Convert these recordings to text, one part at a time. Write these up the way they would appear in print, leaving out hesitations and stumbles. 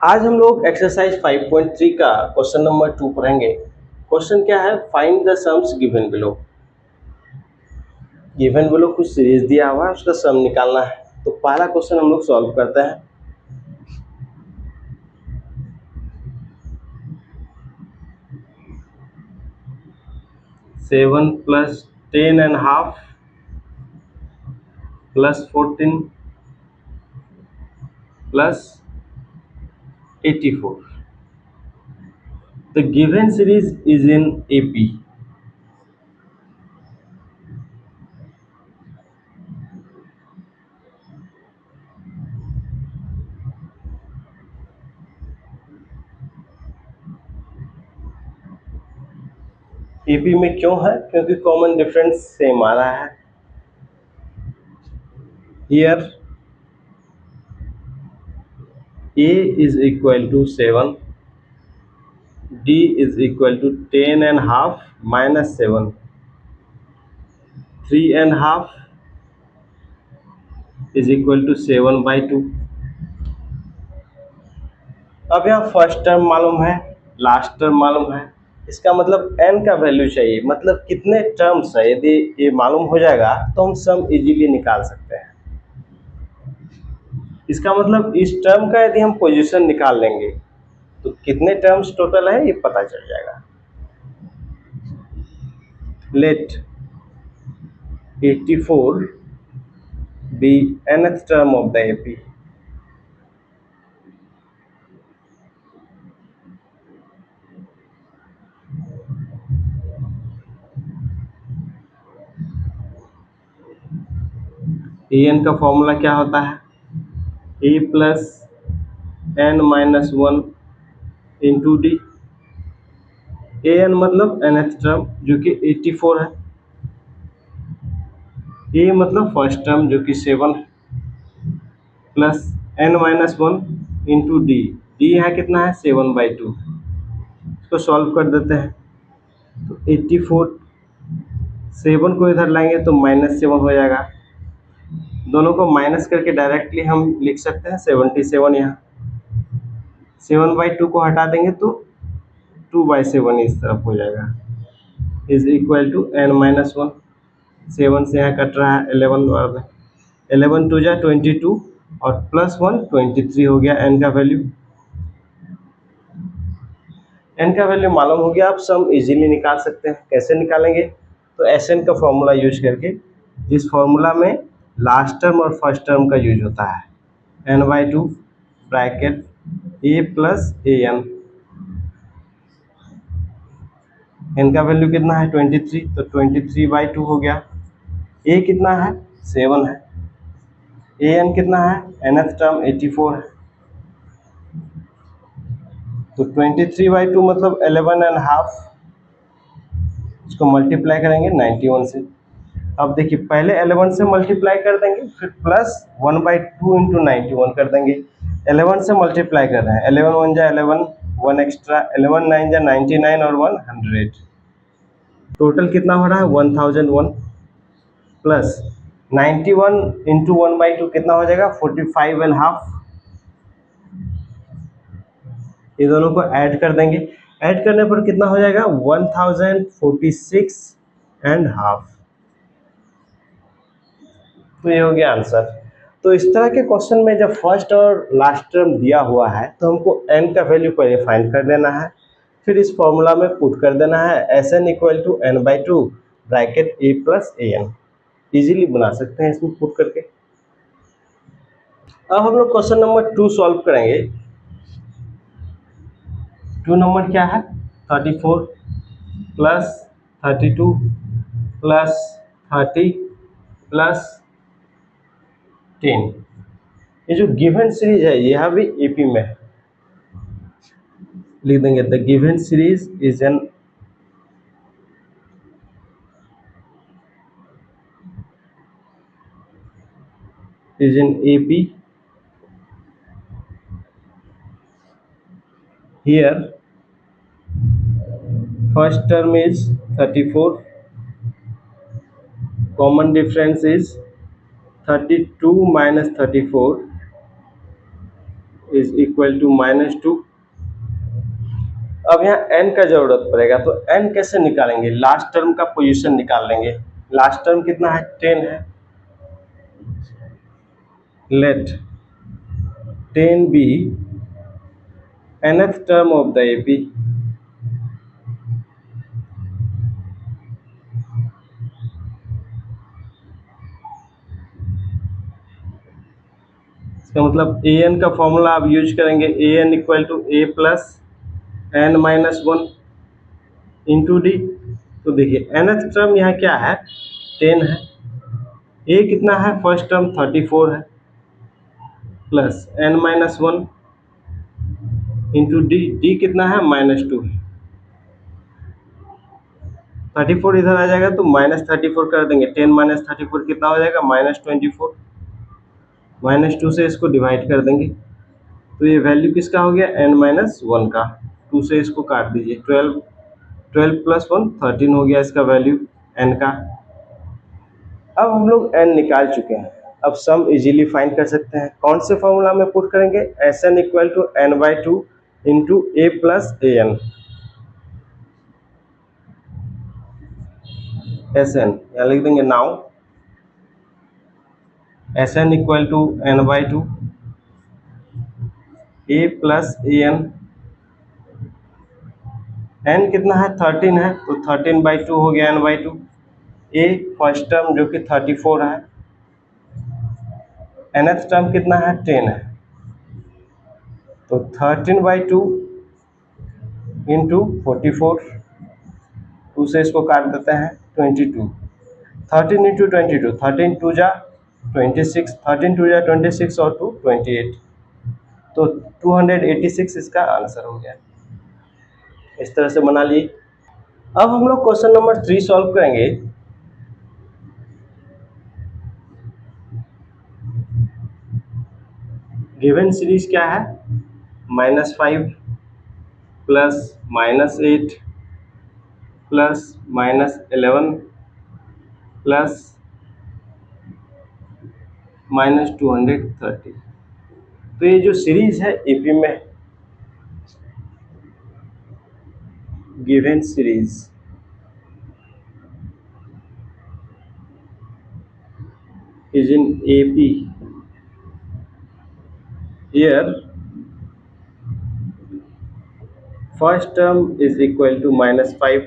आज हम लोग एक्सरसाइज 5.3 का क्वेश्चन नंबर 2 पढ़ेंगे। क्वेश्चन क्या है? Find the sums given below. Given below कुछ सीरीज दिया हुआ है, उसका सम निकालना है। तो पहला क्वेश्चन हम लोग सॉल्व करते हैं। Seven plus 10.5 plus 14 plus 84। The given series is in AP. AP में क्यों है? क्योंकि कॉमन डिफरेंस सेम आ रहा है। Here A is equal to 7, D is equal to 10.5 minus 7, 3.5 is equal to 7/2। अब यहाँ फर्स्ट टर्म मालूम है, लास्ट टर्म मालूम है, इसका मतलब n का वैल्यू चाहिए, मतलब कितने टर्म्स है। यदि ये मालूम हो जाएगा तो हम सम इजीली निकाल सकते हैं। इसका मतलब इस टर्म का यदि हम पोजीशन निकाल लेंगे तो कितने टर्म्स टोटल है ये पता चल जाएगा। Let 84 be nth term of the AP। an का फॉर्मूला क्या होता है? a plus n minus 1 into D. an मतलब nth टर्म जो कि 84 है, a मतलब फर्स्ट टर्म जो कि 7 है, plus n minus 1 into D. D यहाँ कितना है? 7/2। इसको सॉल्व कर देते हैं तो 84, 7 को इधर लाएंगे तो -7 हो जाएगा। दोनों को माइनस करके डायरेक्टली हम लिख सकते हैं 77। यहाँ 7/2 को हटा देंगे तो 2/7 इस तरफ हो जाएगा, is equal to n minus 1। 7 से यहाँ कट रहा है 11 बार में, 11 2 जा 22 और प्लस 1 23 हो गया n का वैल्यू। n का वैल्यू मालूम हो गया, आप सम इजीली निकाल सकते हैं। कैसे निकालेंगे? तो Sn का फॉर्मूला यूज करके, जिस फॉर्मूला में लास्ट टर्म और फर्स्ट टर्म का यूज होता है, n/2 bracket a plus an। n का वैल्यू कितना है? 23, तो 23/2 हो गया। a कितना है? 7 है। an कितना है? nth टर्म 84 है, तो 23/2 मतलब 11.5। इसको मल्टीप्लाई करेंगे 91 से। अब देखिए, पहले 11 से मल्टीप्लाई कर देंगे, फिर प्लस 1/2 इंटू 91 कर देंगे। 11 से मल्टीप्लाई कर रहे हैं, 11 1 जा 11, 1 एक्स्ट्रा, 11 9 जा 99 और 1 100। टोटल कितना हो रहा है? 1001 प्लस 91 इंटू 1/2 कितना हो जाएगा? 45.5। ये दोनों को ऐड कर देंगे, ऐड करने पर कितना हो जाएगा? 1046.5। तो ये हो गया आंसर। तो इस तरह के क्वेश्चन में जब फर्स्ट और लास्ट टर्म दिया हुआ है तो हमको n का वैल्यू पहले फाइंड कर देना है, फिर इस फॉर्मूला में पुट कर देना है Sn equal to n/2 bracket a plus an। Easily बना सकते हैं इसमें पुट करके। अब हम लोग क्वेश्चन नंबर 2 सॉल्व करेंगे। 2 नंबर क्या है? 34 प्लस 32 प्लस 30 प्लस 10। ये जो गिवन सीरीज है यह भी एपी में है। लिख देंगे the given series is in AP. Here first term is 34, common difference is 32 minus 34 is equal to -2। अब यहाँ n का जरूरत पड़ेगा, तो n कैसे निकालेंगे? लास्ट टर्म का पोजीशन निकाल लेंगे। लास्ट टर्म कितना है? 10 है। Let 10 B nth term of the AP। इसका मतलब an का फॉर्मूला आप यूज करेंगे, an equal to a plus n minus 1 into D. तो देखिए nth टर्म यहाँ क्या है? 10 है। a कितना है? फर्स्ट टर्म 34 है, plus n minus 1 into D. D कितना है? -2 है। 34 इधर आ जाएगा तो -34 कर देंगे। 10 माइनस 34 कितना हो जाएगा? -24। -2 से इसको डिवाइड कर देंगे, तो ये वैल्यू किसका हो गया? n माइनस 1 का। 2 से इसको काट दीजिए, 12 प्लस 1 13 हो गया इसका वैल्यू n का। अब हम लोग n निकाल चुके हैं, अब सम इजीली फाइंड कर सकते हैं। कौन से फॉर्मूला में पुट करेंगे? Sn equal to n/2 into a plus an। Sn यहाँ लिख देंगे now Sn equal to n/2 a plus an। n कितना है? 13 है, तो 13/2 हो गया n/2। a फर्स्ट टर्म जो कि 34 है, nth टर्म कितना है? 10 है, तो 13/2 इंटू 44, 2 से इसको काट देते हैं 22। 13 इंटू 22, 13 2 जा 26, 13 2 जा 26 और 2 28, तो 286 इसका आंसर हो गया। इस तरह से बना लिए। अब हम लोग क्वेश्चन नंबर 3 सॉल्व करेंगे। गिवन सीरीज क्या है? -5 प्लस -8 प्लस -11 प्लस -230। तो ये जो सीरीज है एपी में given series is in AP। Here first term is equal to -5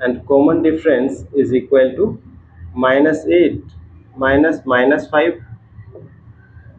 and common difference is equal to -8 minus -5,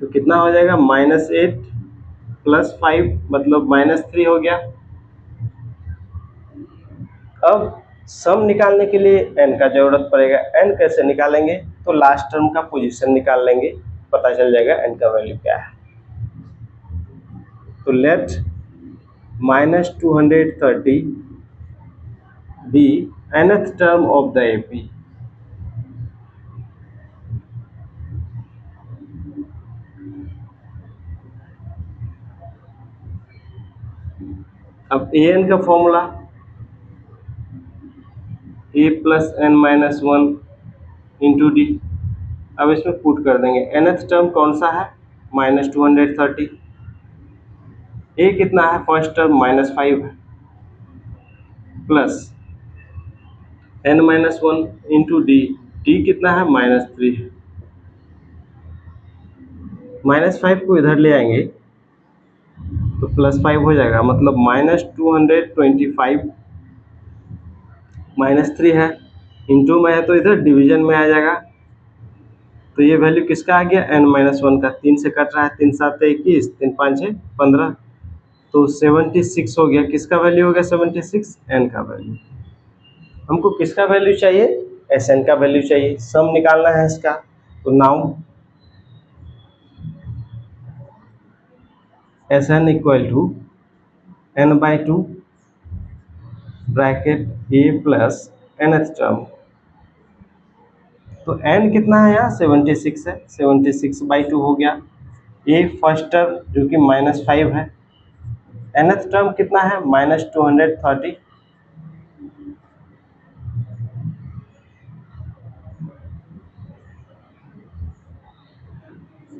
तो कितना हो जाएगा? -8 प्लस 5 मतलब -3 हो गया। अब सम निकालने के लिए n का जरूरत पड़ेगा। n कैसे निकालेंगे? तो लास्ट टर्म का पोजीशन निकाल लेंगे, पता चल जाएगा n का वैल्यू क्या है। तो let -230 B nth term of the AP। अब an का formula a plus n minus 1 into D. अब इसमें पुट कर देंगे। nth टर्म कौन सा है? -230। a कितना है? फर्स्ट टर्म -5 है, plus n minus 1 into D. D कितना है? -3 है। -5 को इधर ले आएंगे तो +5 हो जाएगा, मतलब -225 -3 है, इंटू में है तो इधर डिवीजन में आ जाएगा। तो ये वैल्यू किसका आ गया? n-1 का। 3 से कट रहा है, 3 7 21, 3 5 6 15, तो 76 हो गया। किसका वैल्यू हो गया? 76 n का वैल्यू। हमको किसका वैल्यू चाहिए? Sn का वैल्यू चाहिए। सम निकालना है इसका, तो now Sn equal to n/2 bracket a plus nth term. तो n कितना है यहाँ? 76 है, 76/2 हो गया। a फर्स्ट टर्म जो कि -5 है, nth टर्म कितना है? -230,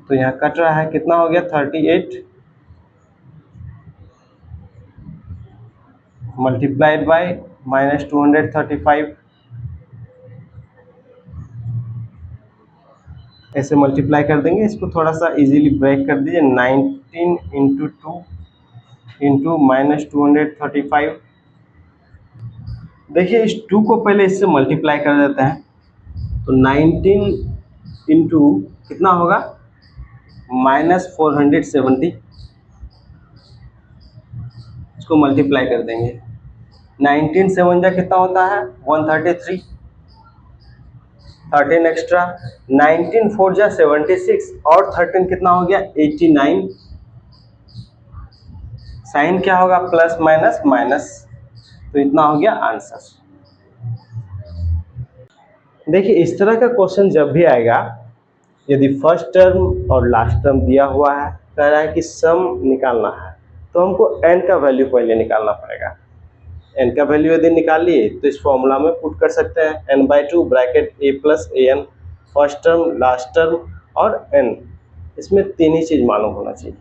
तो यहाँ कट रहा है, कितना हो गया 38 मल्टीप्लाइड बाय -235, ऐसे मल्टीप्लाई कर देंगे। इसको थोड़ा सा इजीली ब्रेक कर दीजिए, 19 इंटू 2 इंटू -235। देखिए इस 2 को पहले इससे मल्टीप्लाई कर देते हैं, तो 19 इंटू कितना होगा -470, इसको मल्टीप्लाई कर देंगे। 19 7 जा कितना होता है 133, 13 एक्स्ट्रा, 19 4 जा 76 और 13 कितना हो गया 89। साइन क्या होगा प्लस माइनस माइनस, तो इतना हो गया आंसर। देखिए इस तरह का क्वेश्चन जब भी आएगा, यदि फर्स्ट टर्म और लास्ट टर्म दिया हुआ है, कह रहा है कि सम निकालना है, तो हमको n का वैल्यू पहले निकालना पड़ेगा। n का वैल्यू यदि निकाल लिए तो इस फॉर्मूला में पुट कर सकते हैं, n/2 bracket a plus an, first term last term और n, इसमें तीन ही चीज़ मालूम होना चाहिए।